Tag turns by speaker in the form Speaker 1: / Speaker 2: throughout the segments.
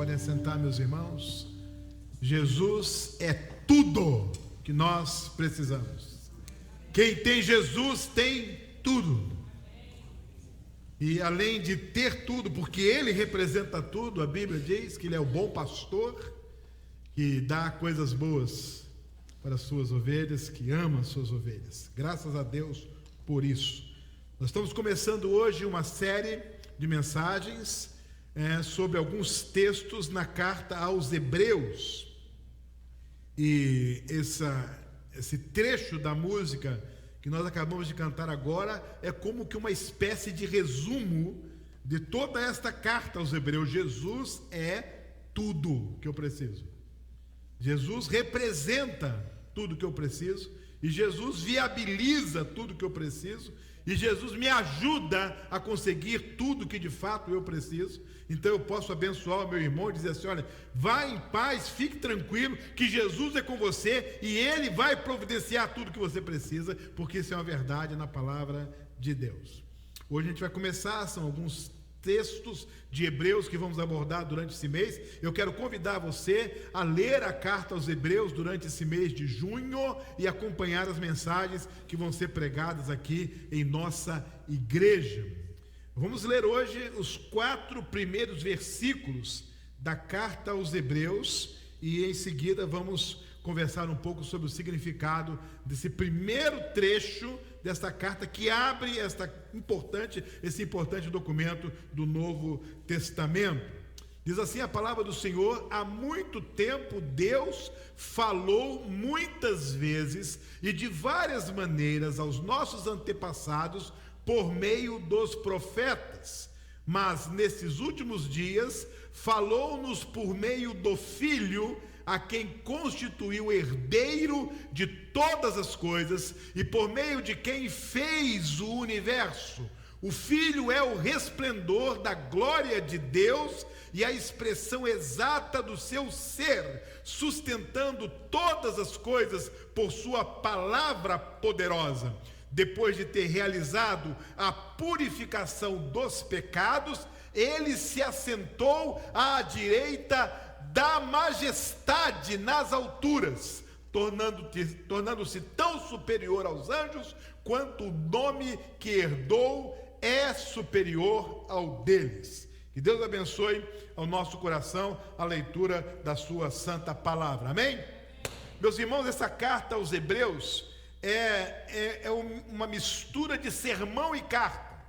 Speaker 1: Podem sentar, meus irmãos. Jesus é tudo que nós precisamos. Quem tem Jesus tem tudo. E além de ter tudo, porque Ele representa tudo, a Bíblia diz que Ele é o bom pastor, que dá coisas boas para as suas ovelhas, que ama as suas ovelhas. Graças a Deus por isso. Nós estamos começando hoje uma série de mensagens sobre alguns textos na carta aos Hebreus. E esse trecho da música que nós acabamos de cantar agora é como que uma espécie de resumo de toda esta carta aos Hebreus. Jesus é tudo que eu preciso. Jesus representa tudo que eu preciso, e Jesus viabiliza tudo que eu preciso, e Jesus me ajuda a conseguir tudo que de fato eu preciso. Então eu posso abençoar o meu irmão e dizer assim: olha, vá em paz, fique tranquilo, que Jesus é com você e Ele vai providenciar tudo que você precisa, porque isso é uma verdade na palavra de Deus. Hoje a gente vai começar, são alguns textos de Hebreus que vamos abordar durante esse mês. Eu quero convidar você a ler a carta aos Hebreus durante esse mês de junho e acompanhar as mensagens que vão ser pregadas aqui em nossa igreja. Vamos ler hoje os 4 primeiros versículos da carta aos Hebreus e em seguida vamos conversar um pouco sobre o significado desse primeiro trecho desta carta que abre esse importante documento do Novo Testamento. Diz assim a palavra do Senhor: há muito tempo Deus falou muitas vezes e de várias maneiras aos nossos antepassados por meio dos profetas, mas nesses últimos dias falou-nos por meio do Filho, a quem constituiu herdeiro de todas as coisas e por meio de quem fez o universo. O Filho é o resplendor da glória de Deus e a expressão exata do seu ser, sustentando todas as coisas por sua palavra poderosa. Depois de ter realizado a purificação dos pecados, ele se assentou à direita da majestade nas alturas, tornando-se tão superior aos anjos quanto o nome que herdou é superior ao deles. Que Deus abençoe ao nosso coração a leitura da sua santa palavra. Amém? Meus irmãos, essa carta aos Hebreus é uma mistura de sermão e carta.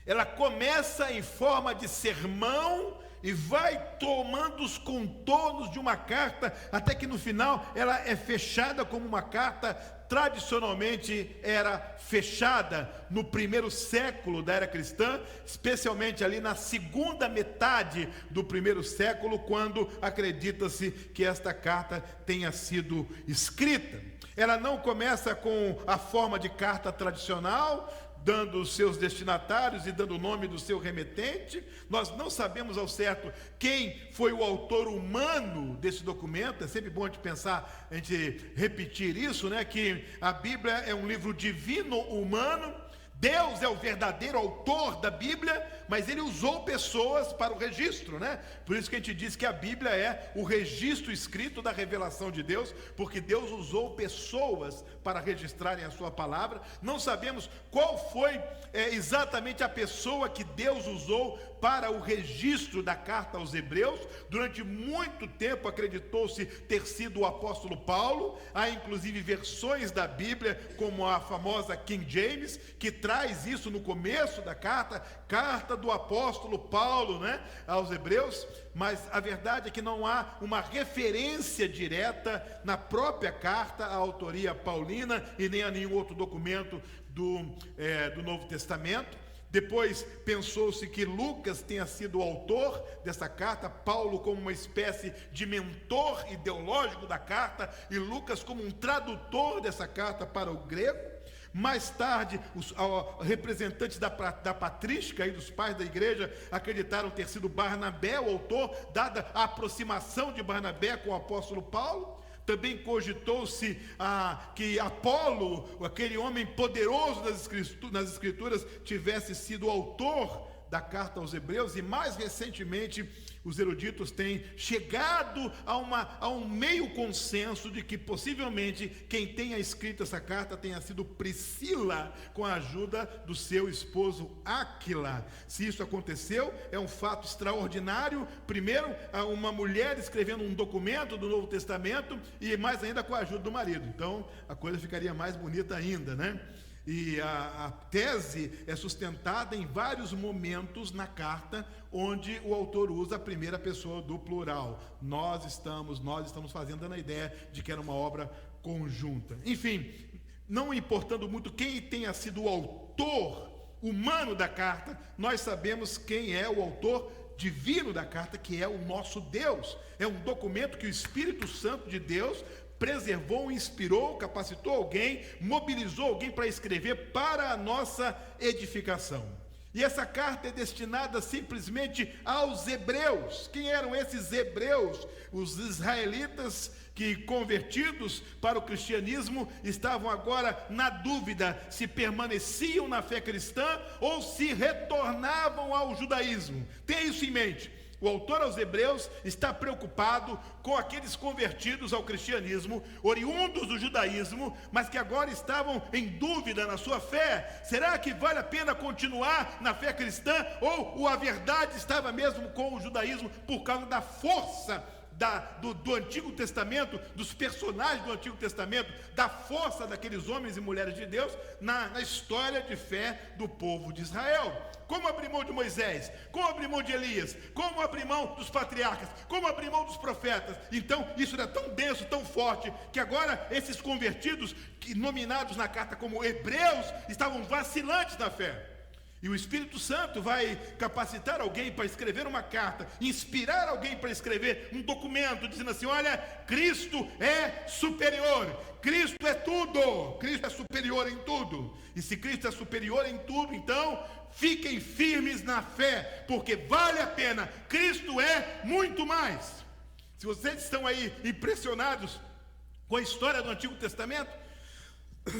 Speaker 1: Ela começa em forma de sermão e vai tomando os contornos de uma carta, até que no final ela é fechada como uma carta tradicionalmente era fechada no primeiro século da era cristã, especialmente ali na segunda metade do primeiro século, quando acredita-se que esta carta tenha sido escrita. Ela não começa com a forma de carta tradicional, dando os seus destinatários e dando o nome do seu remetente. Nós não sabemos ao certo quem foi o autor humano desse documento. É sempre bom a gente repetir isso, né? Que a Bíblia é um livro divino humano. Deus é o verdadeiro autor da Bíblia, mas Ele usou pessoas para o registro, né? Por isso que a gente diz que a Bíblia é o registro escrito da revelação de Deus, porque Deus usou pessoas para registrarem a sua palavra. Não sabemos qual foi exatamente a pessoa que Deus usou para o registro da carta aos Hebreus. Durante muito tempo acreditou-se ter sido o apóstolo Paulo. Há inclusive versões da Bíblia, como a famosa King James, que traz isso no começo da carta do apóstolo Paulo, né, aos Hebreus. Mas a verdade é que não há uma referência direta na própria carta à autoria paulina e nem a nenhum outro documento do Novo Testamento. Depois pensou-se que Lucas tenha sido o autor dessa carta, Paulo como uma espécie de mentor ideológico da carta e Lucas como um tradutor dessa carta para o grego. Mais tarde, os representantes da patrística e dos pais da igreja acreditaram ter sido Barnabé o autor, dada a aproximação de Barnabé com o apóstolo Paulo. Também cogitou-se que Apolo, aquele homem poderoso nas escrituras, tivesse sido o autor da carta aos Hebreus, e mais recentemente os eruditos têm chegado a um meio consenso de que possivelmente quem tenha escrito essa carta tenha sido Priscila, com a ajuda do seu esposo Áquila. Se isso aconteceu, é um fato extraordinário. Primeiro, uma mulher escrevendo um documento do Novo Testamento, e mais ainda com a ajuda do marido. Então a coisa ficaria mais bonita ainda, né? E a tese é sustentada em vários momentos na carta, onde o autor usa a primeira pessoa do plural. Nós estamos fazendo, dando a ideia de que era uma obra conjunta. Enfim, não importando muito quem tenha sido o autor humano da carta, nós sabemos quem é o autor divino da carta, que é o nosso Deus. É um documento que o Espírito Santo de Deus preservou, inspirou, capacitou alguém, mobilizou alguém para escrever para a nossa edificação. E essa carta é destinada simplesmente aos hebreus. Quem eram esses hebreus? Os israelitas que, convertidos para o cristianismo, estavam agora na dúvida se permaneciam na fé cristã ou se retornavam ao judaísmo. Tenha isso em mente. O autor aos Hebreus está preocupado com aqueles convertidos ao cristianismo, oriundos do judaísmo, mas que agora estavam em dúvida na sua fé. Será que vale a pena continuar na fé cristã? Ou a verdade estava mesmo com o judaísmo por causa da força do Antigo Testamento, dos personagens do Antigo Testamento, da força daqueles homens e mulheres de Deus na história de fé do povo de Israel? Como abrir mão de Moisés, como abrir mão de Elias, como abrir mão dos patriarcas, como abrir mão dos profetas. Então isso era tão denso, tão forte, que agora esses convertidos, nominados na carta como hebreus, estavam vacilantes na fé. E o Espírito Santo vai capacitar alguém para escrever uma carta, inspirar alguém para escrever um documento, dizendo assim: olha, Cristo é superior, Cristo é tudo, Cristo é superior em tudo. E se Cristo é superior em tudo, então fiquem firmes na fé, porque vale a pena, Cristo é muito mais. Se vocês estão aí impressionados com a história do Antigo Testamento,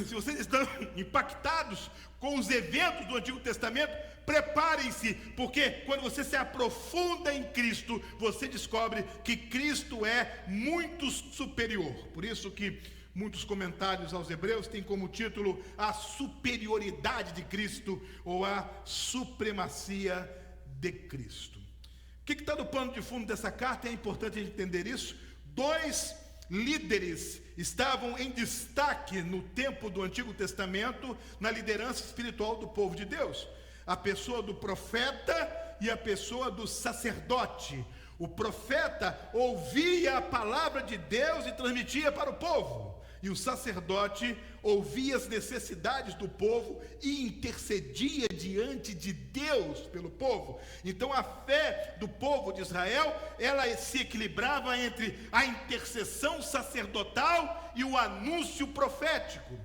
Speaker 1: se vocês estão impactados com os eventos do Antigo Testamento, preparem-se, porque quando você se aprofunda em Cristo, você descobre que Cristo é muito superior. Por isso que muitos comentários aos Hebreus têm como título a superioridade de Cristo, ou a supremacia de Cristo. O que está no pano de fundo dessa carta? É importante a gente entender isso. Dois líderes estavam em destaque no tempo do Antigo Testamento na liderança espiritual do povo de Deus: a pessoa do profeta e a pessoa do sacerdote. O profeta ouvia a palavra de Deus e transmitia para o povo, e o sacerdote ouvia as necessidades do povo e intercedia diante de Deus pelo povo. Então a fé do povo de Israel, ela se equilibrava entre a intercessão sacerdotal e o anúncio profético.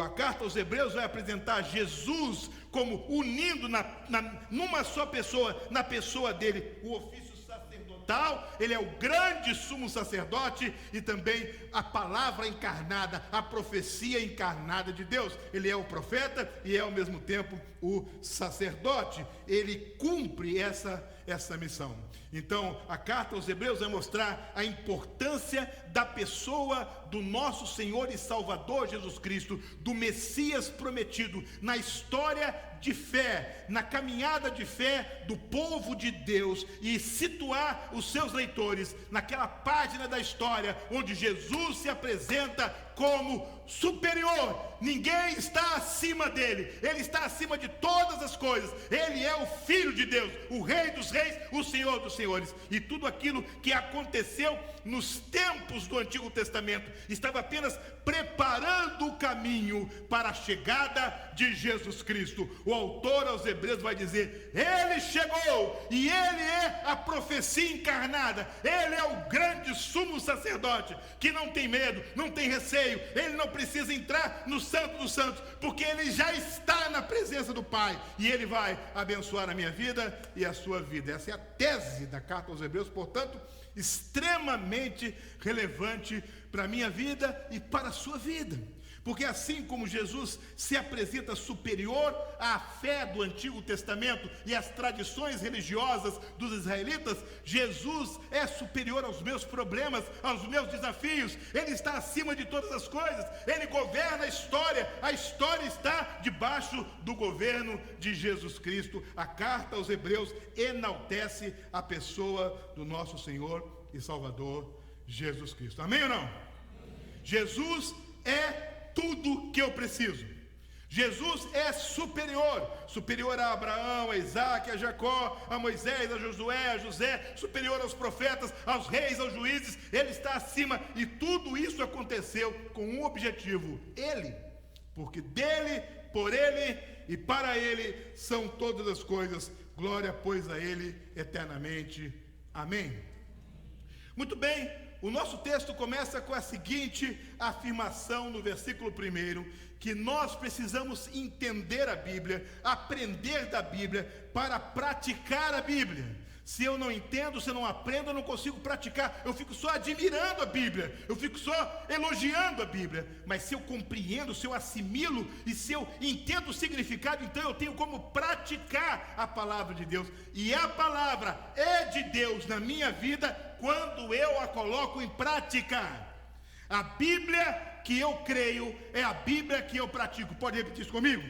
Speaker 1: A carta aos Hebreus vai apresentar Jesus como unindo numa só pessoa, na pessoa dele, o ofício sacerdotal. Ele é o grande sumo sacerdote e também a palavra encarnada, a profecia encarnada de Deus. Ele é o profeta e é ao mesmo tempo o sacerdote. Ele cumpre essa missão. Então a carta aos Hebreus vai mostrar a importância da pessoa do nosso Senhor e Salvador Jesus Cristo, do Messias prometido, na história de fé, na caminhada de fé do povo de Deus, e situar os seus leitores naquela página da história onde Jesus se apresenta como superior. Ninguém está acima dele, ele está acima de todas as coisas. Ele é o Filho de Deus, o Rei dos Reis, o Senhor dos Senhores. E tudo aquilo que aconteceu nos tempos do Antigo Testamento estava apenas preparando o caminho para a chegada de Jesus Cristo. O autor aos Hebreus vai dizer: ele chegou, e ele é a profecia encarnada. Ele é o grande sumo sacerdote que não tem medo, não tem receio. Ele não precisa entrar no Santo dos Santos, porque ele já está na presença do Pai, e ele vai abençoar a minha vida e a sua vida. Essa é a tese da carta aos Hebreus, portanto, extremamente relevante para a minha vida e para a sua vida. Porque assim como Jesus se apresenta superior à fé do Antigo Testamento e às tradições religiosas dos israelitas, Jesus é superior aos meus problemas, aos meus desafios. Ele está acima de todas as coisas, Ele governa a história está debaixo do governo de Jesus Cristo. A carta aos Hebreus enaltece a pessoa do nosso Senhor e Salvador Jesus Cristo. Amém ou não? Amém. Jesus é tudo que eu preciso. Jesus é superior a Abraão, a Isaac, a Jacó, a Moisés, a Josué, a José, superior aos profetas, aos reis, aos juízes. Ele está acima, e tudo isso aconteceu com um objetivo: Ele, porque dele, por Ele e para Ele são todas as coisas. Glória, pois, a Ele eternamente. Amém. Muito bem. O nosso texto começa com a seguinte afirmação no versículo 1, que nós precisamos entender a Bíblia, aprender da Bíblia para praticar a Bíblia. Se eu não entendo, se eu não aprendo, eu não consigo praticar. Eu fico só admirando a Bíblia, eu fico só elogiando a Bíblia. Mas se eu compreendo, se eu assimilo e se eu entendo o significado, então eu tenho como praticar a palavra de Deus. E a palavra é de Deus na minha vida quando eu a coloco em prática. A Bíblia que eu creio é a Bíblia que eu pratico. Pode repetir isso comigo?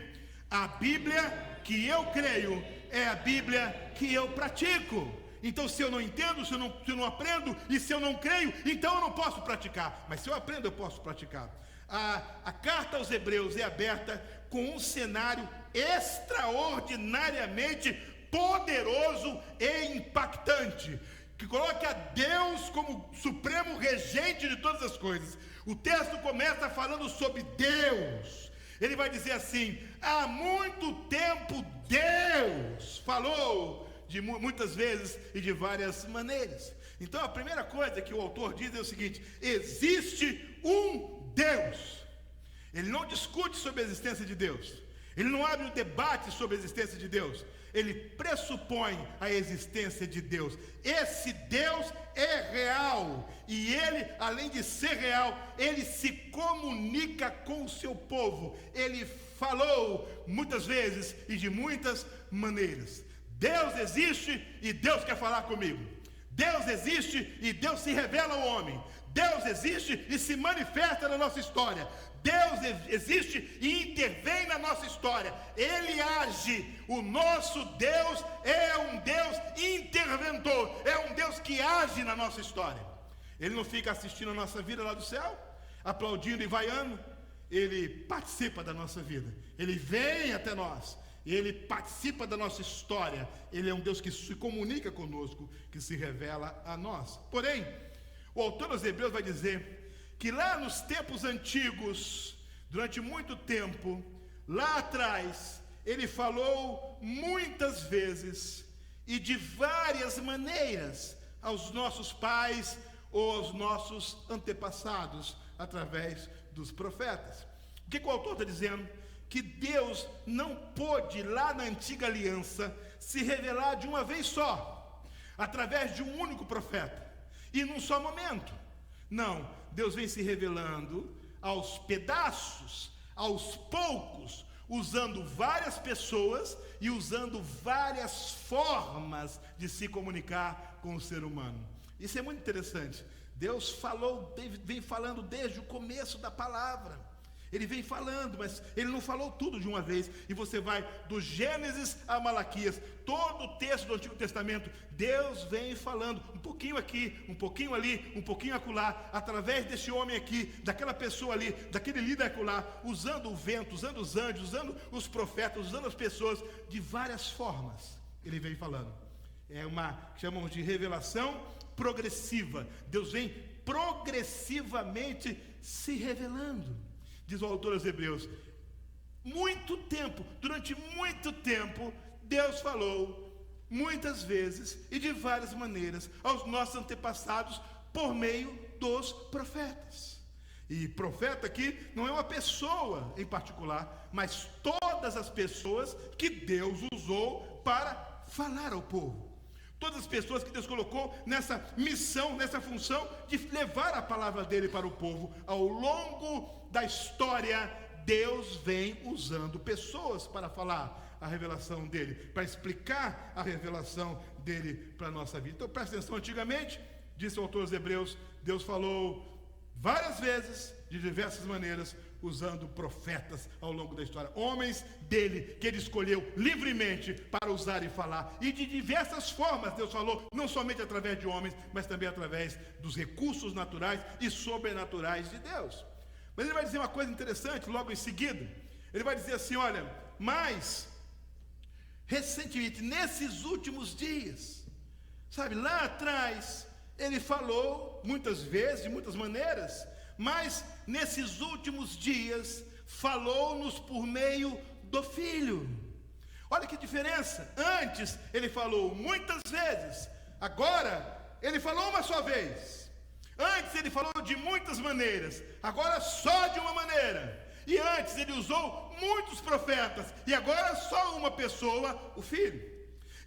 Speaker 1: A Bíblia que eu creio é a Bíblia que eu pratico. Então, se eu não entendo, se eu não aprendo e se eu não creio, então eu não posso praticar. Mas se eu aprendo, eu posso praticar. A carta aos Hebreus é aberta com um cenário extraordinariamente poderoso e impactante, que coloca Deus como supremo regente de todas as coisas. O texto começa falando sobre Deus. Ele vai dizer assim: há muito tempo Deus falou, de muitas vezes e de várias maneiras. Então a primeira coisa que o autor diz é o seguinte: existe um Deus. Ele não discute sobre a existência de Deus, ele não abre um debate sobre a existência de Deus, ele pressupõe a existência de Deus. Esse Deus é real, e ele, além de ser real, ele se comunica com o seu povo. Ele falou muitas vezes e de muitas maneiras. Deus existe e Deus quer falar comigo. Deus existe e Deus se revela ao homem. Deus existe e se manifesta na nossa história. Deus existe e intervém na nossa história. Ele age. O nosso Deus é um Deus interventor, é um Deus que age na nossa história. Ele não fica assistindo a nossa vida lá do céu, aplaudindo e vaiando. Ele participa da nossa vida, ele vem até nós, ele participa da nossa história. Ele é um Deus que se comunica conosco, que se revela a nós. Porém, o autor dos Hebreus vai dizer que lá nos tempos antigos, durante muito tempo, lá atrás, ele falou muitas vezes e de várias maneiras aos nossos pais ou aos nossos antepassados, através dos profetas. O que o autor está dizendo? Que Deus não pôde, lá na antiga aliança, se revelar de uma vez só, através de um único profeta, e num só momento. Não, Deus vem se revelando aos pedaços, aos poucos, usando várias pessoas e usando várias formas de se comunicar com o ser humano. Isso é muito interessante. Deus falou, vem falando desde o começo da palavra. Ele vem falando, mas ele não falou tudo de uma vez. E você vai do Gênesis a Malaquias, todo o texto do Antigo Testamento, Deus vem falando, um pouquinho aqui, um pouquinho ali, um pouquinho acolá, através desse homem aqui, daquela pessoa ali, daquele líder acolá, usando o vento, usando os anjos, usando os profetas, usando as pessoas, de várias formas. Ele vem falando. É uma que chamamos de revelação progressiva. Deus vem progressivamente se revelando. Diz o autor aos Hebreus, durante muito tempo, Deus falou muitas vezes e de várias maneiras aos nossos antepassados por meio dos profetas. E profeta aqui não é uma pessoa em particular, mas todas as pessoas que Deus usou para falar ao povo. Todas as pessoas que Deus colocou nessa missão, nessa função de levar a palavra dele para o povo. Ao longo da história, Deus vem usando pessoas para falar a revelação dele, para explicar a revelação dele para a nossa vida. Então presta atenção, antigamente, disse o autor aos Hebreus, Deus falou várias vezes, de diversas maneiras, usando profetas ao longo da história, homens dele, que ele escolheu livremente para usar e falar, e de diversas formas Deus falou, não somente através de homens, mas também através dos recursos naturais e sobrenaturais de Deus. Mas ele vai dizer uma coisa interessante logo em seguida. Ele vai dizer assim, olha, mas recentemente, nesses últimos dias, sabe, lá atrás ele falou muitas vezes, de muitas maneiras, mas nesses últimos dias falou-nos por meio do Filho. Olha que diferença. Antes ele falou muitas vezes, agora ele falou uma só vez. Antes ele falou de muitas maneiras, agora só de uma maneira. E antes ele usou muitos profetas, e agora só uma pessoa, o Filho.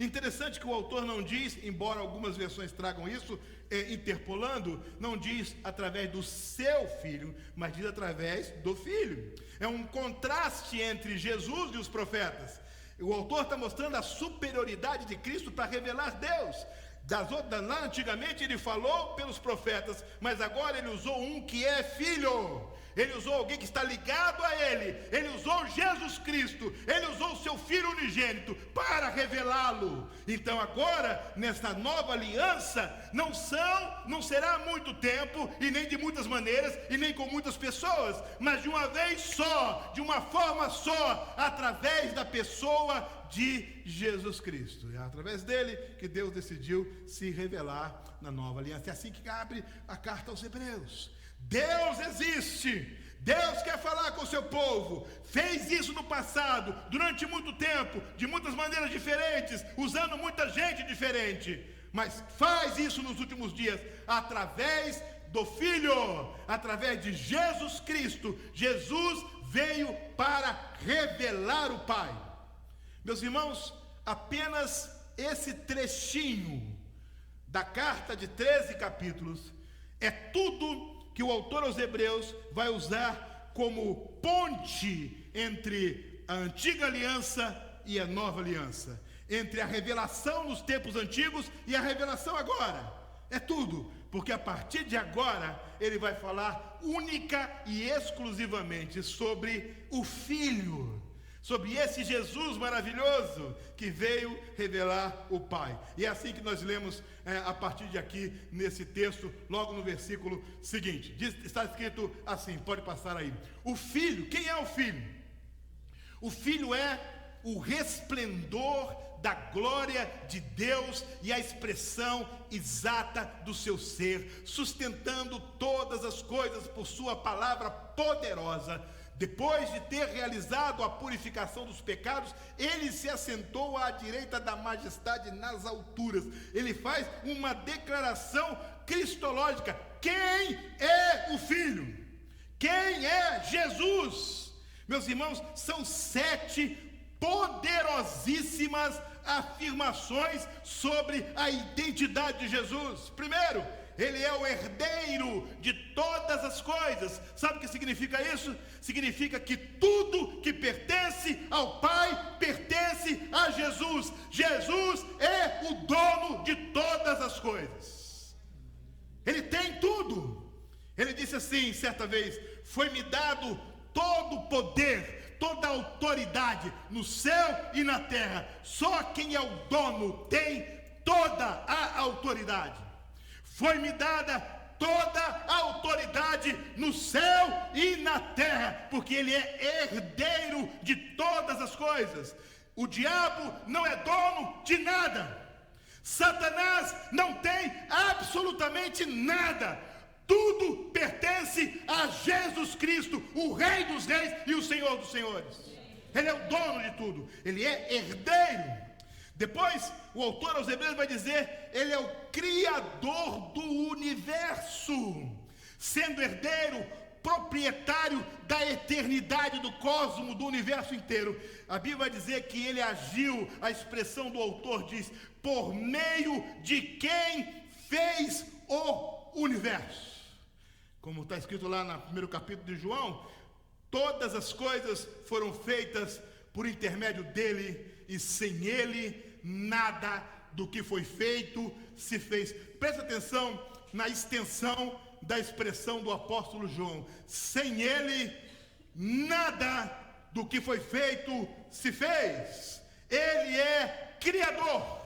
Speaker 1: Interessante que o autor não diz, embora algumas versões tragam isso, interpolando, não diz através do seu Filho, mas diz através do Filho. É um contraste entre Jesus e os profetas. O autor está mostrando a superioridade de Cristo para revelar Deus. Lá antigamente ele falou pelos profetas, mas agora ele usou um que é Filho. Ele usou alguém que está ligado a ele. Ele usou Jesus Cristo. Ele usou o seu Filho unigênito para revelá-lo. Então agora, nesta nova aliança, não será muito tempo, e nem de muitas maneiras, e nem com muitas pessoas, mas de uma vez só, de uma forma só, através da pessoa de Jesus Cristo. É através dele que Deus decidiu se revelar na nova aliança. É assim que abre a carta aos Hebreus. Deus existe, Deus quer falar com o seu povo, fez isso no passado, durante muito tempo, de muitas maneiras diferentes, usando muita gente diferente, mas faz isso nos últimos dias, através do Filho, através de Jesus Cristo. Jesus veio para revelar o Pai. Meus irmãos, apenas esse trechinho da carta de 13 capítulos é tudo que o autor aos Hebreus vai usar como ponte entre a antiga aliança e a nova aliança, entre a revelação nos tempos antigos e a revelação agora. É tudo, porque a partir de agora ele vai falar única e exclusivamente sobre o Filho, sobre esse Jesus maravilhoso que veio revelar o Pai. E é assim que nós lemos a partir de aqui, nesse texto, logo no versículo seguinte. Está escrito assim, pode passar aí. O Filho, quem é o Filho? O Filho é o resplendor da glória de Deus e a expressão exata do seu ser, sustentando todas as coisas por sua palavra poderosa. Depois de ter realizado a purificação dos pecados, ele se assentou à direita da majestade nas alturas. Ele faz uma declaração cristológica. Quem é o Filho? Quem é Jesus? Meus irmãos, são 7 poderosíssimas afirmações sobre a identidade de Jesus. Primeiro, ele é o herdeiro de todas as coisas. Sabe o que significa isso? Significa que tudo que pertence ao Pai pertence a Jesus. Jesus é o dono de todas as coisas. Ele tem tudo. Ele disse assim certa vez: foi-me dado todo o poder, toda a autoridade no céu e na terra. Só quem é o dono tem toda a autoridade. Foi-me dada toda a autoridade no céu e na terra, porque ele é herdeiro de todas as coisas. O diabo não é dono de nada. Satanás não tem absolutamente nada. Tudo pertence a Jesus Cristo, o Rei dos Reis e o Senhor dos Senhores. Ele é o dono de tudo. Ele é herdeiro. Depois, o autor aos Hebreus vai dizer: ele é o Criador do universo. Sendo herdeiro, proprietário da eternidade do cosmos, do universo inteiro. A Bíblia vai dizer que ele agiu, a expressão do autor diz, por meio de quem fez o universo. Como está escrito lá no primeiro capítulo de João, todas as coisas foram feitas por intermédio dele, e sem ele nada do que foi feito se fez. Presta atenção na extensão da expressão do apóstolo João. Sem ele nada do que foi feito se fez. Ele é criador,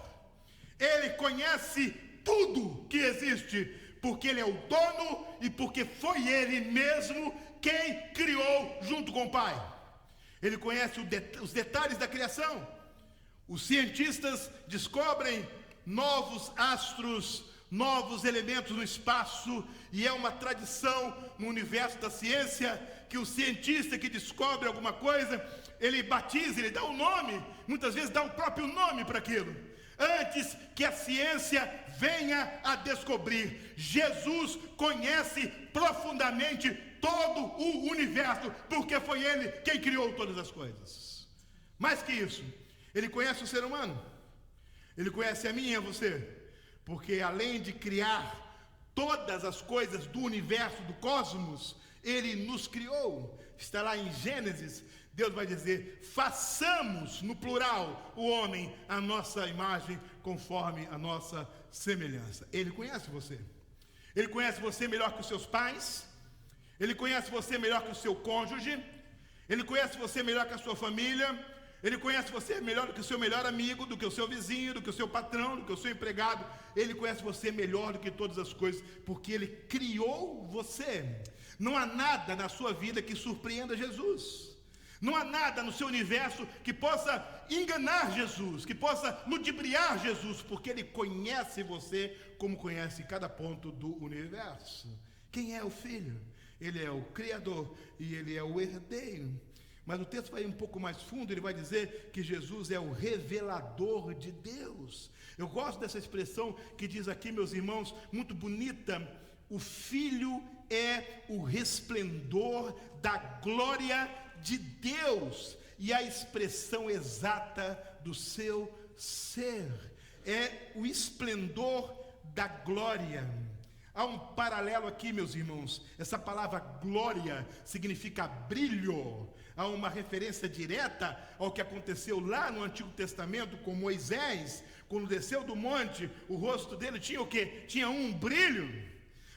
Speaker 1: ele conhece tudo que existe, porque ele é o dono e porque foi ele mesmo quem criou junto com o Pai. Ele conhece os detalhes da criação. Os cientistas descobrem novos astros, novos elementos no espaço, e é uma tradição no universo da ciência que o cientista que descobre alguma coisa, ele batiza, ele dá um nome, muitas vezes dá o próprio nome para aquilo, antes que a ciência venha a descobrir. Jesus conhece profundamente todo o universo, porque foi ele quem criou todas as coisas. Mais que isso, ele conhece o ser humano, ele conhece a mim e a você, porque além de criar todas as coisas do universo, do cosmos, ele nos criou. Está lá em Gênesis, Deus vai dizer, façamos, no plural, o homem à nossa imagem, conforme a nossa semelhança. Ele conhece você. Ele conhece você melhor que os seus pais. Ele conhece você melhor que o seu cônjuge. Ele conhece você melhor que a sua família. Ele conhece você melhor do que o seu melhor amigo, do que o seu vizinho, do que o seu patrão, do que o seu empregado. Ele conhece você melhor do que todas as coisas, porque ele criou você. Não há nada na sua vida que surpreenda Jesus. Não há nada no seu universo que possa enganar Jesus, que possa ludibriar Jesus, porque ele conhece você como conhece cada ponto do universo. Quem é o Filho? Ele é o Criador e ele é o herdeiro. Mas o texto vai um pouco mais fundo, ele vai dizer que Jesus é o revelador de Deus. Eu gosto dessa expressão que diz aqui, meus irmãos, muito bonita. O Filho é o resplendor da glória de Deus e a expressão exata do seu ser. É o esplendor da glória. Há um paralelo aqui, meus irmãos. Essa palavra glória significa brilho. Há uma referência direta ao que aconteceu lá no Antigo Testamento com Moisés. Quando desceu do monte, o rosto dele tinha o quê? Tinha um brilho.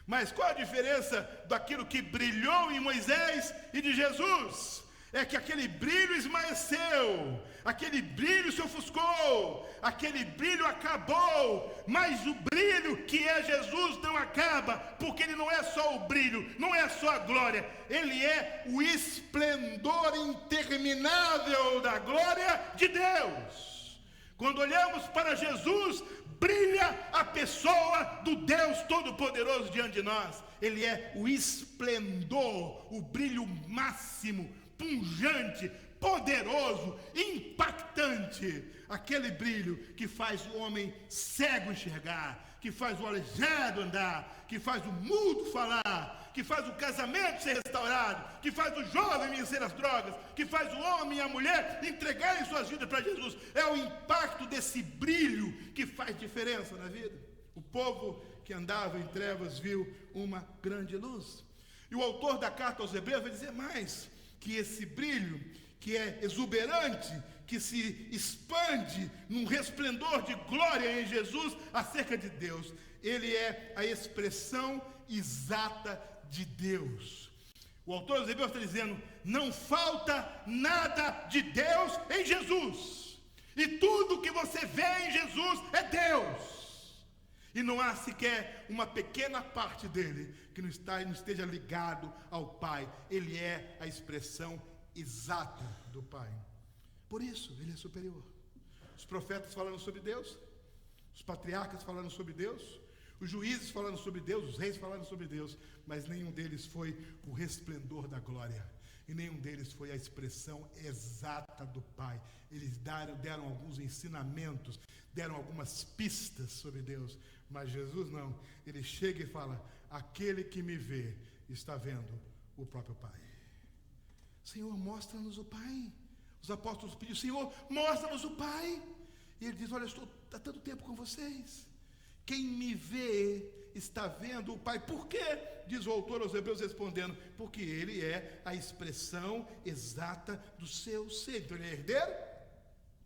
Speaker 1: Mas qual a diferença daquilo que brilhou em Moisés e de Jesus? É que aquele brilho esmaeceu, aquele brilho se ofuscou, aquele brilho acabou, mas o brilho que é Jesus não acaba, porque ele não é só o brilho, não é só a glória, ele é o esplendor interminável da glória de Deus. Quando olhamos para Jesus, brilha a pessoa do Deus Todo-Poderoso diante de nós. Ele é o esplendor, o brilho máximo, pungente, poderoso, impactante, aquele brilho que faz o homem cego enxergar, que faz o aleijado andar, que faz o mudo falar, que faz o casamento ser restaurado, que faz o jovem vencer as drogas, que faz o homem e a mulher entregarem suas vidas para Jesus. É o impacto desse brilho que faz diferença na vida. O povo que andava em trevas viu uma grande luz. E o autor da carta aos Hebreus vai dizer mais, que esse brilho, que é exuberante, que se expande num resplendor de glória em Jesus acerca de Deus, ele é a expressão exata de Deus. O autor dos Hebreus está dizendo, não falta nada de Deus em Jesus, e tudo que você vê em Jesus é Deus, e não há sequer uma pequena parte dele que não esteja ligado ao Pai. Ele é a expressão exata do Pai. Por isso, ele é superior. Os profetas falando sobre Deus, os patriarcas falando sobre Deus, os juízes falando sobre Deus, os reis falando sobre Deus, mas nenhum deles foi o resplendor da glória, e nenhum deles foi a expressão exata do Pai. Eles deram alguns ensinamentos, deram algumas pistas sobre Deus, mas Jesus não. Ele chega e fala, aquele que me vê está vendo o próprio Pai. Senhor, mostra-nos o Pai. Os apóstolos pediram: Senhor, mostra-nos o Pai. E ele diz: olha, eu estou há tanto tempo com vocês. Quem me vê está vendo o Pai. Por quê? Diz o autor aos Hebreus respondendo: porque ele é a expressão exata do seu ser. Então ele é herdeiro,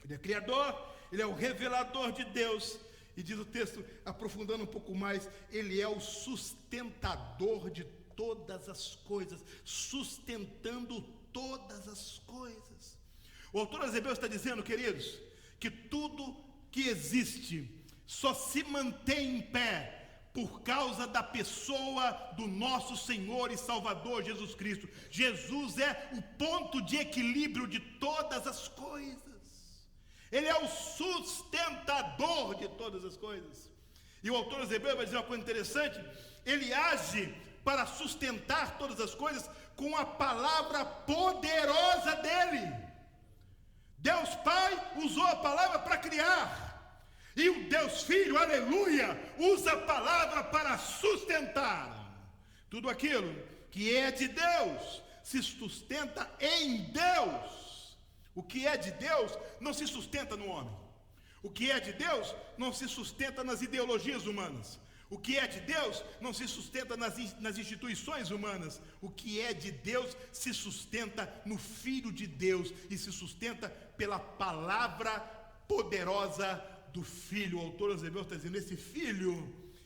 Speaker 1: ele é criador, ele é o revelador de Deus. E diz o texto, aprofundando um pouco mais, ele é o sustentador de todas as coisas, sustentando todas as coisas. O autor aos Hebreus está dizendo, queridos, que tudo que existe só se mantém em pé por causa da pessoa do nosso Senhor e Salvador Jesus Cristo. Jesus é o ponto de equilíbrio de todas as coisas. Ele é o sustentador de todas as coisas. E o autor aos Hebreus vai dizer uma coisa interessante: ele age para sustentar todas as coisas com a palavra poderosa dele. Deus Pai usou a palavra para criar, e o Deus Filho, aleluia, usa a palavra para sustentar. Tudo aquilo que é de Deus se sustenta em Deus. O que é de Deus não se sustenta no homem. O que é de Deus não se sustenta nas ideologias humanas. O que é de Deus não se sustenta nas instituições humanas. O que é de Deus se sustenta no Filho de Deus e se sustenta pela palavra poderosa do Filho. O autor aos Hebreus está dizendo: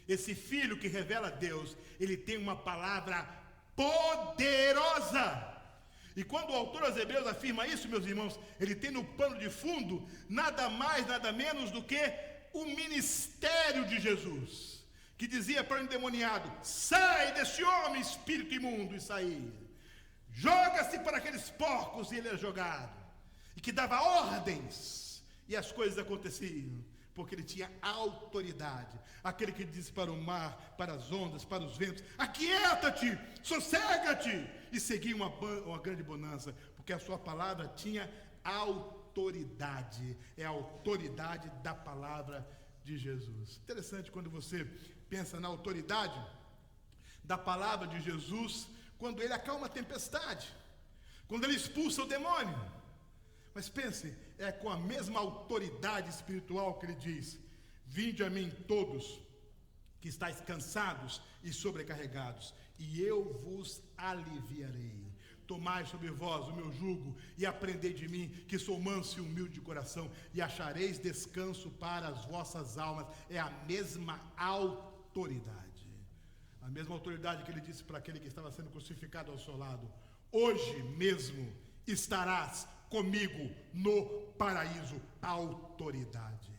Speaker 1: esse filho que revela Deus, ele tem uma palavra poderosa. E quando o autor aos Hebreus afirma isso, meus irmãos, ele tem no pano de fundo nada mais, nada menos do que o ministério de Jesus, que dizia para o endemoniado: sai deste homem, espírito imundo, e saía. Joga-se para aqueles porcos, e ele é jogado. E que dava ordens, e as coisas aconteciam, porque ele tinha autoridade. Aquele que disse para o mar, para as ondas, para os ventos: aquieta-te, sossega-te, e seguia uma grande bonança, porque a sua palavra tinha autoridade. É a autoridade da palavra de Jesus. Interessante quando você pensa na autoridade da palavra de Jesus, quando ele acalma a tempestade, quando ele expulsa o demônio. Mas pense, é com a mesma autoridade espiritual que ele diz: vinde a mim todos que estáis cansados e sobrecarregados, e eu vos aliviarei. Tomai sobre vós o meu jugo e aprendei de mim, que sou manso e humilde de coração, e achareis descanso para as vossas almas. É a mesma autoridade. A mesma autoridade que ele disse para aquele que estava sendo crucificado ao seu lado: hoje mesmo estarás comigo no paraíso. Autoridade.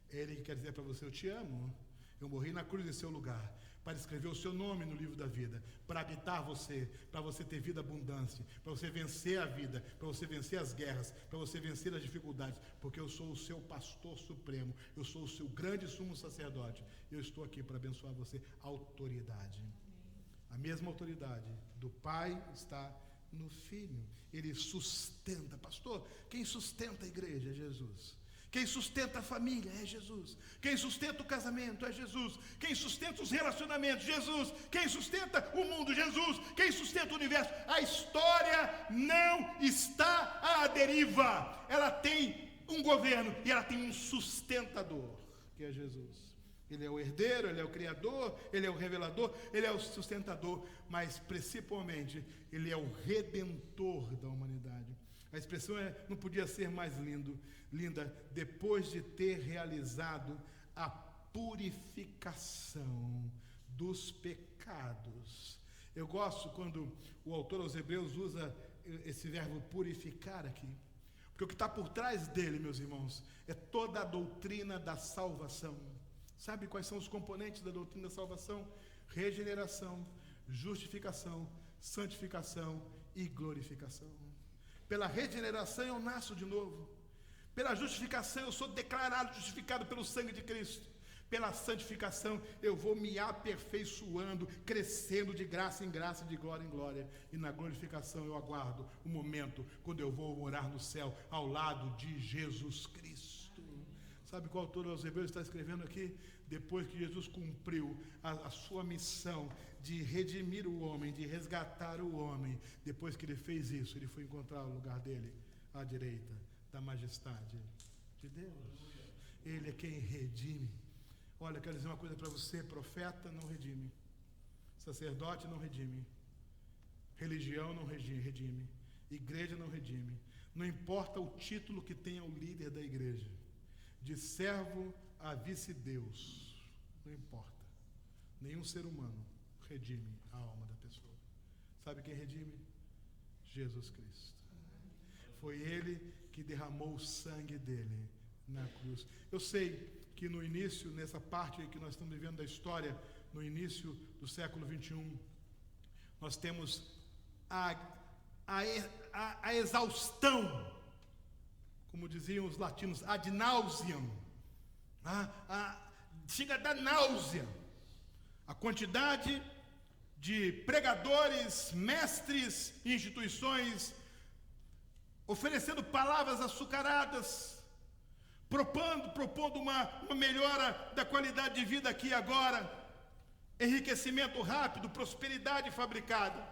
Speaker 1: Ele quer dizer para você: eu te amo, eu morri na cruz em seu lugar, para escrever o seu nome no livro da vida, para habitar você, para você ter vida abundante, para você vencer a vida, para você vencer as guerras, para você vencer as dificuldades, porque eu sou o seu pastor supremo, eu sou o seu grande sumo sacerdote, eu estou aqui para abençoar você. Autoridade. A mesma autoridade do Pai está no Filho. Ele sustenta. Pastor, quem sustenta a igreja é Jesus. Quem sustenta a família é Jesus. Quem sustenta o casamento é Jesus. Quem sustenta os relacionamentos, Jesus. Quem sustenta o mundo, Jesus. Quem sustenta o universo. A história não está à deriva. Ela tem um governo e ela tem um sustentador, que é Jesus. Ele é o herdeiro, ele é o criador, ele é o revelador, ele é o sustentador, mas principalmente ele é o redentor da humanidade. A expressão não podia ser mais linda, depois de ter realizado a purificação dos pecados. Eu gosto quando o autor aos Hebreus usa esse verbo purificar aqui, porque o que está por trás dele, meus irmãos, é toda a doutrina da salvação. Sabe quais são os componentes da doutrina da salvação? Regeneração, justificação, santificação e glorificação. Pela regeneração eu nasço de novo. Pela justificação eu sou declarado justificado pelo sangue de Cristo. Pela santificação eu vou me aperfeiçoando, crescendo de graça em graça, de glória em glória. E na glorificação eu aguardo o momento quando eu vou morar no céu ao lado de Jesus Cristo. Sabe qual autor aos Hebreus está escrevendo aqui? Depois que Jesus cumpriu a sua missão de redimir o homem, de resgatar o homem, depois que ele fez isso, ele foi encontrar o lugar dele à direita da majestade de Deus. Ele é quem redime. Olha, quero dizer uma coisa para você: profeta não redime, sacerdote não redime, religião não redime, igreja não redime. Não importa o título que tenha o líder da igreja, de servo a vice-deus, não importa. Nenhum ser humano redime a alma da pessoa. Sabe quem redime? Jesus Cristo. Foi Ele que derramou o sangue dele na cruz. Eu sei que no início, nessa parte aí que nós estamos vivendo da história, no início do século 21, nós temos a exaustão, como diziam os latinos, ad nauseam, chega a dar náusea, a quantidade de pregadores, mestres, instituições, oferecendo palavras açucaradas, propondo uma melhora da qualidade de vida aqui e agora, enriquecimento rápido, prosperidade fabricada.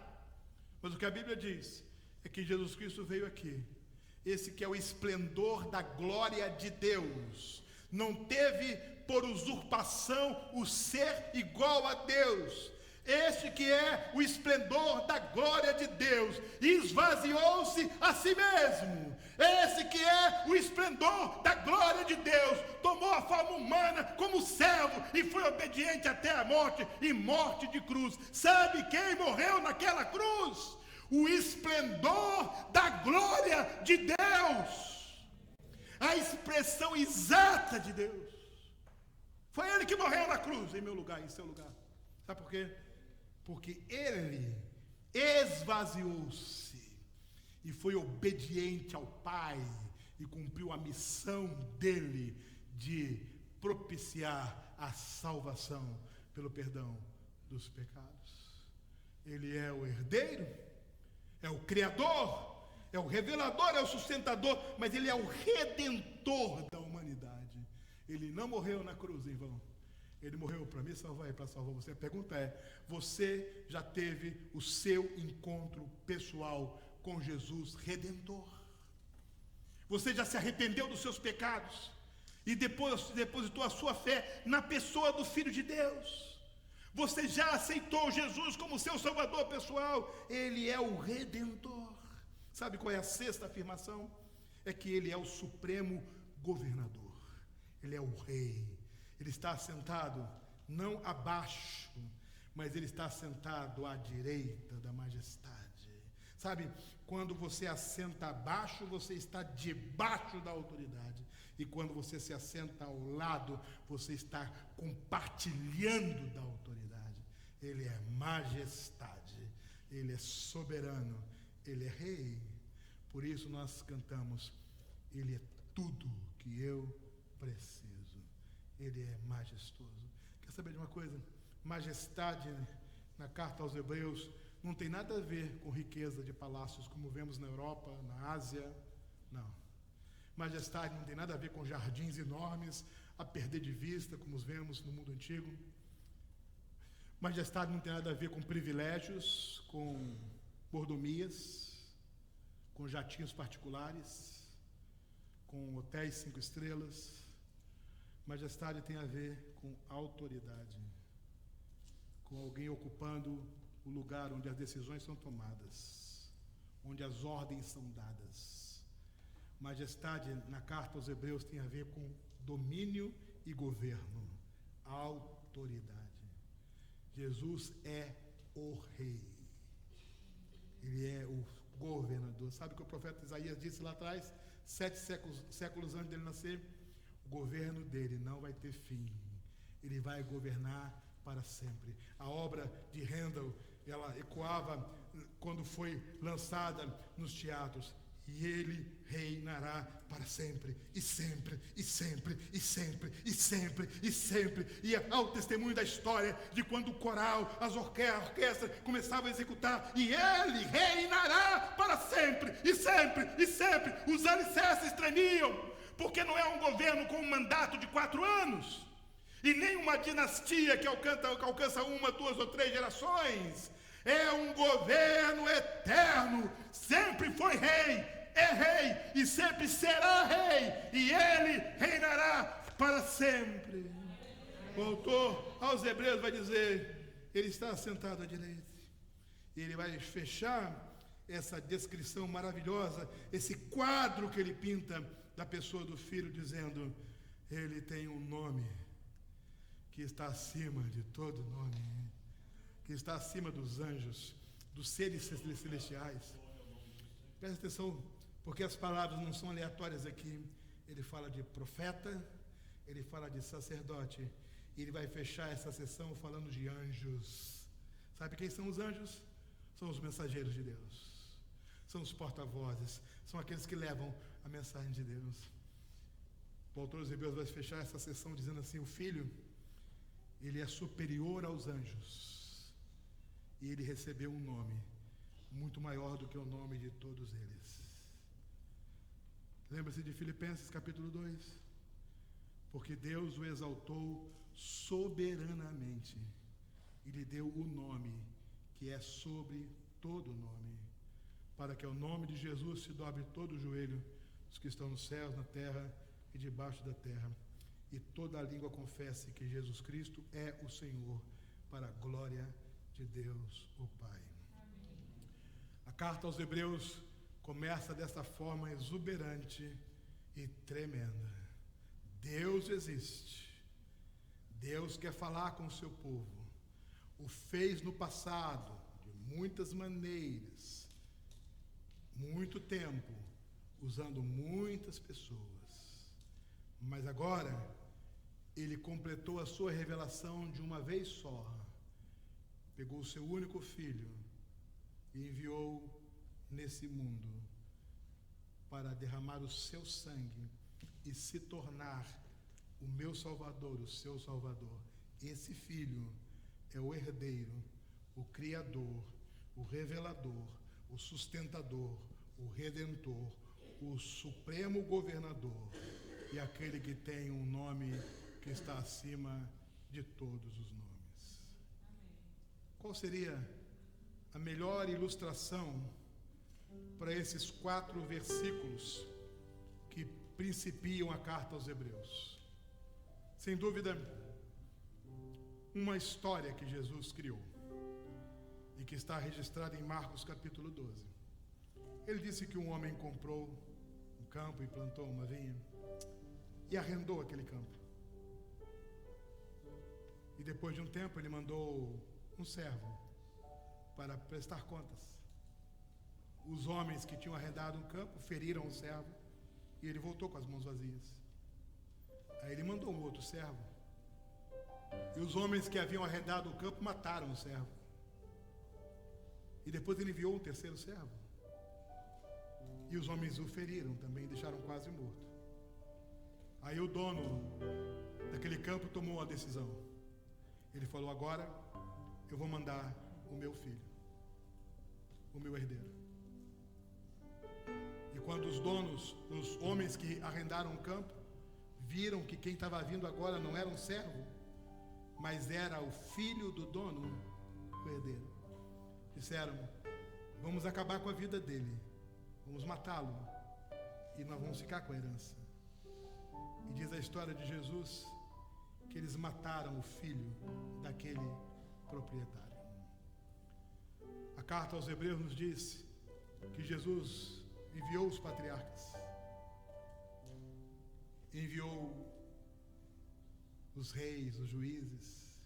Speaker 1: Mas o que a Bíblia diz é que Jesus Cristo veio aqui, esse que é o esplendor da glória de Deus, não teve por usurpação o ser igual a Deus. Este que é o esplendor da glória de Deus, esvaziou-se a si mesmo. Esse que é o esplendor da glória de Deus, tomou a forma humana como servo e foi obediente até a morte, e morte de cruz. Sabe quem morreu naquela cruz? O esplendor da glória de Deus, a expressão exata de Deus. Foi Ele que morreu na cruz em meu lugar, em seu lugar. Sabe por quê? Porque Ele esvaziou-se e foi obediente ao Pai e cumpriu a missão dele de propiciar a salvação pelo perdão dos pecados. Ele é o herdeiro, é o criador, é o revelador, é o sustentador, mas Ele é o redentor da humanidade. Ele não morreu na cruz em vão. Ele morreu para me salvar e para salvar você. A pergunta é: você já teve o seu encontro pessoal com Jesus Redentor? Você já se arrependeu dos seus pecados e depois depositou a sua fé na pessoa do Filho de Deus? Você já aceitou Jesus como seu Salvador pessoal? Ele é o Redentor. Sabe qual é a sexta afirmação? É que Ele é o supremo governador. Ele é o Rei. Ele está assentado não abaixo, mas Ele está assentado à direita da majestade. Sabe, quando você assenta abaixo, você está debaixo da autoridade. E quando você se assenta ao lado, você está compartilhando da autoridade. Ele é majestade, Ele é soberano, Ele é Rei. Por isso nós cantamos: Ele é tudo que eu preciso. Ele é majestoso. Quer saber de uma coisa? Majestade, na carta aos Hebreus, não tem nada a ver com riqueza de palácios, como vemos na Europa, na Ásia. Não. Majestade não tem nada a ver com jardins enormes, a perder de vista, como os vemos no mundo antigo. Majestade não tem nada a ver com privilégios, com mordomias, com jatinhos particulares, com hotéis 5 estrelas. Majestade tem a ver com autoridade, com alguém ocupando o lugar onde as decisões são tomadas, onde as ordens são dadas. Majestade, na carta aos Hebreus, tem a ver com domínio e governo, autoridade. Jesus é o Rei, Ele é o governador. Sabe o que o profeta Isaías disse lá atrás, 7 séculos antes dele nascer? O governo dele não vai ter fim. Ele vai governar para sempre. A obra de Handel, ela ecoava quando foi lançada nos teatros. E Ele reinará para sempre, e sempre, e sempre, e sempre, e sempre, e sempre. E há o testemunho da história de quando o coral, a orquestra começavam a executar, e Ele reinará para sempre, e sempre, e sempre. Os alicerces tremiam, porque não é um governo com um mandato de 4 anos, e nem uma dinastia que alcança 1, 2 ou 3 gerações. É um governo eterno, sempre foi rei, é rei e sempre será rei, e ele reinará para sempre. O autor aos Hebreus vai dizer: ele está sentado à direita, e ele vai fechar essa descrição maravilhosa, esse quadro que ele pinta da pessoa do Filho, dizendo: ele tem um nome que está acima de todo nome, que está acima dos anjos, dos seres celestiais. Presta atenção, porque as palavras não são aleatórias aqui. Ele fala de profeta, ele fala de sacerdote, e ele vai fechar essa sessão falando de anjos. Sabe quem são os anjos? São os mensageiros de Deus, são os porta-vozes, são aqueles que levam a mensagem de Deus. O autor dos Hebreus vai fechar essa sessão dizendo assim: o Filho, ele é superior aos anjos, e ele recebeu um nome muito maior do que o nome de todos eles. Lembra-se de Filipenses capítulo 2? Porque Deus o exaltou soberanamente e lhe deu o nome que é sobre todo nome, para que ao nome de Jesus se dobre todo o joelho dos que estão nos céus, na terra e debaixo da terra, e toda a língua confesse que Jesus Cristo é o Senhor, para a glória de Deus o Pai. Amém. A carta aos Hebreus começa dessa forma exuberante e tremenda. Deus existe. Deus quer falar com o seu povo. O fez no passado, de muitas maneiras, muito tempo, usando muitas pessoas. Mas agora, ele completou a sua revelação de uma vez só. Pegou o seu único filho e enviou nesse mundo para derramar o seu sangue e se tornar o meu Salvador, o seu Salvador. Esse filho é o herdeiro, o criador, o revelador, o sustentador, o redentor, o supremo governador e aquele que tem um nome que está acima de todos os nomes. Amém. Qual seria a melhor ilustração para esses 4 versículos que principiam a carta aos Hebreus? Sem dúvida, uma história que Jesus criou e que está registrada em Marcos capítulo 12. Ele disse que um homem comprou um campo e plantou uma vinha e arrendou aquele campo. E depois de um tempo ele mandou um servo para prestar contas. Os homens que tinham arrendado um campo feriram o servo e ele voltou com as mãos vazias. Aí ele mandou um outro servo. E os homens que haviam arrendado o campo mataram o servo. E depois ele enviou um terceiro servo. E os homens o feriram também, deixaram quase morto. Aí o dono daquele campo tomou a decisão. Ele falou: agora eu vou mandar o meu filho, o meu herdeiro. E quando os homens que arrendaram o campo, viram que quem estava vindo agora não era um servo, mas era o filho do dono, o herdeiro, disseram: vamos acabar com a vida dele, vamos matá-lo e nós vamos ficar com a herança. E diz a história de Jesus que eles mataram o filho daquele proprietário. A carta aos Hebreus nos diz que Jesus enviou os patriarcas, enviou os reis, os juízes,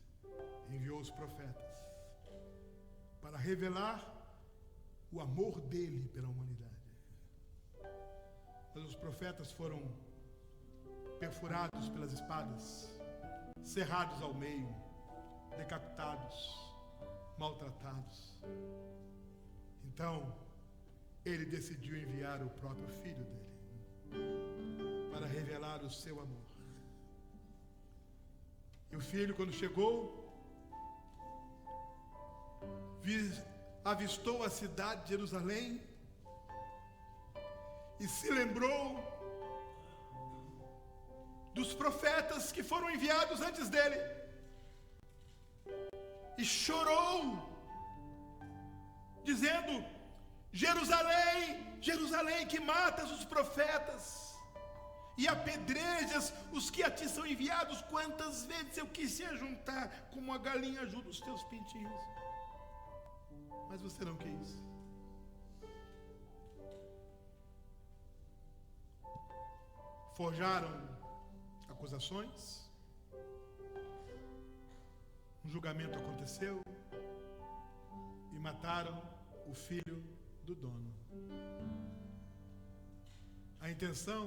Speaker 1: enviou os profetas para revelar o amor dele pela humanidade. Mas os profetas foram perfurados pelas espadas, cerrados ao meio, decapitados, maltratados. Então, ele decidiu enviar o próprio filho dele para revelar o seu amor. E o filho, quando chegou, avistou a cidade de Jerusalém e se lembrou dos profetas que foram enviados antes dele. E chorou, dizendo: Jerusalém, Jerusalém, que matas os profetas e apedrejas os que a ti são enviados. Quantas vezes eu quis se ajuntar como a galinha ajuda os teus pintinhos, mas você não quis. Forjaram acusações, um julgamento aconteceu e mataram o filho do dono. A intenção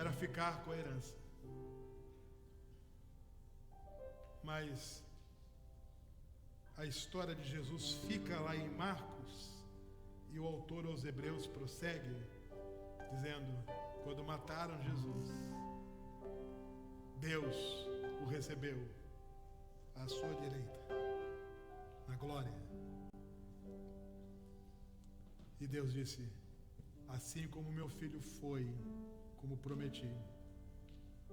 Speaker 1: era ficar com a herança, mas a história de Jesus fica lá em Marcos, e o autor aos Hebreus prossegue dizendo: quando mataram Jesus, Deus o recebeu à sua direita, na glória. E Deus disse: assim como meu filho foi, como prometi,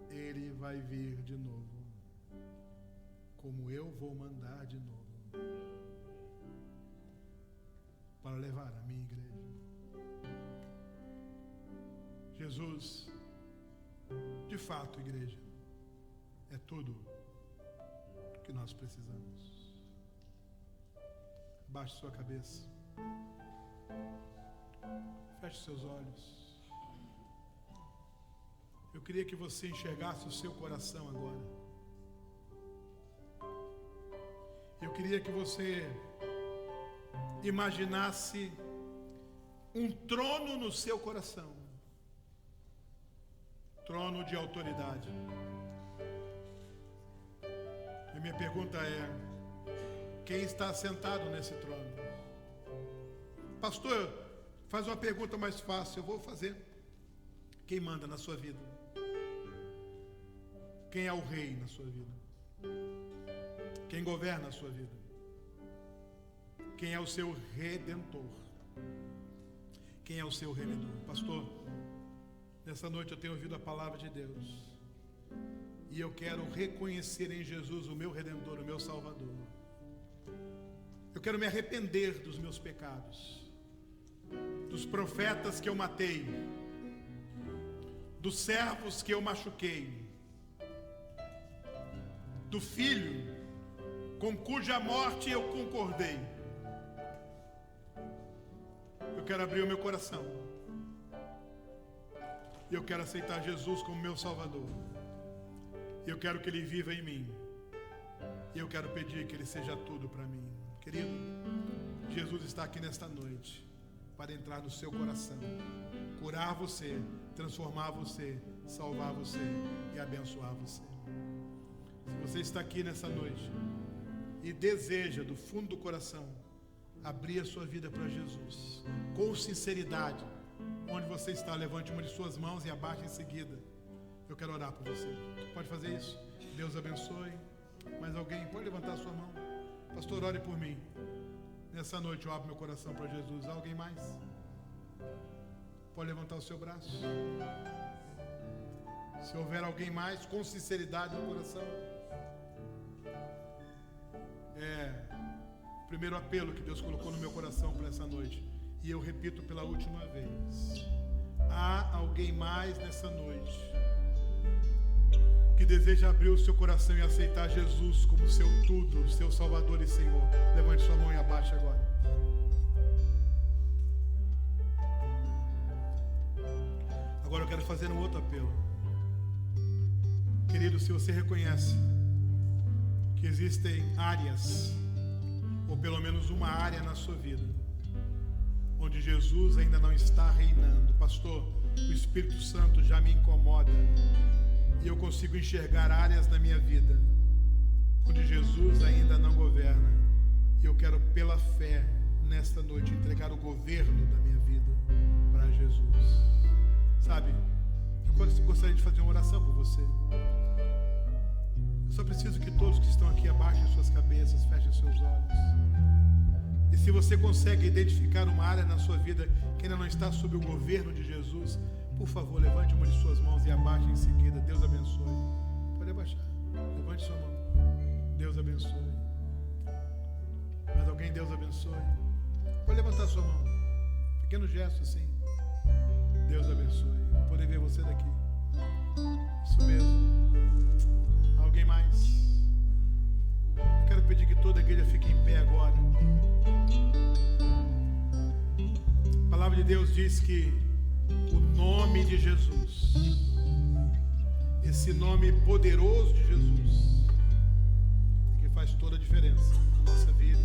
Speaker 1: ele vai vir de novo, como eu vou mandar de novo, para levar a minha igreja. Jesus, de fato, igreja, é tudo que nós precisamos. Baixe sua cabeça, feche seus olhos. Eu queria que você enxergasse o seu coração agora. Eu queria que você imaginasse um trono no seu coração, trono de autoridade. E minha pergunta é: quem está sentado nesse trono? Pastor, faz uma pergunta mais fácil. Eu vou fazer. Quem manda na sua vida? Quem é o rei na sua vida? Quem governa a sua vida? Quem é o seu redentor? Quem é o seu remedor? Pastor, nessa noite eu tenho ouvido a palavra de Deus, e eu quero reconhecer em Jesus o meu Redentor, o meu Salvador. Eu quero me arrepender dos meus pecados, dos profetas que eu matei, dos servos que eu machuquei, do filho com cuja morte eu concordei. Eu quero abrir o meu coração, eu quero aceitar Jesus como meu Salvador. Eu quero que Ele viva em mim, e eu quero pedir que Ele seja tudo para mim. Querido, Jesus está aqui nesta noite para entrar no seu coração, curar você, transformar você, salvar você e abençoar você. Se você está aqui nessa noite e deseja do fundo do coração abrir a sua vida para Jesus, com sinceridade, onde você está, levante uma de suas mãos e abaixe em seguida. Eu quero orar por você. Pode fazer isso? Deus abençoe. Mais alguém? Pode levantar a sua mão. Pastor, ore por mim. Nessa noite eu abro meu coração para Jesus. Alguém mais? Pode levantar o seu braço. Se houver alguém mais, com sinceridade no coração. O primeiro apelo que Deus colocou no meu coração para essa noite. E eu repito pela última vez: há alguém mais nessa noite que deseja abrir o seu coração e aceitar Jesus como seu tudo, seu Salvador e Senhor? Levante sua mão e abaixe agora. Agora eu quero fazer um outro apelo. Querido, se você reconhece que existem áreas, ou pelo menos uma área na sua vida, onde Jesus ainda não está reinando. Pastor, o Espírito Santo já me incomoda, e eu consigo enxergar áreas na minha vida onde Jesus ainda não governa, e eu quero, pela fé, nesta noite, entregar o governo da minha vida para Jesus. Sabe, eu gostaria de fazer uma oração por você. Eu só preciso que todos que estão aqui abaixem suas cabeças, fechem seus olhos. E se você consegue identificar uma área na sua vida que ainda não está sob o governo de Jesus, por favor, levante uma de suas mãos e abaixe em seguida. Deus abençoe. Pode abaixar. Levante sua mão. Deus abençoe. Mais alguém? Deus abençoe. Pode levantar sua mão. Pequeno gesto assim. Deus abençoe. Vou poder ver você daqui. Isso mesmo. Alguém mais? Eu quero pedir que toda a igreja fique em pé agora. A palavra de Deus diz que o nome de Jesus, esse nome poderoso de Jesus, é que faz toda a diferença na nossa vida,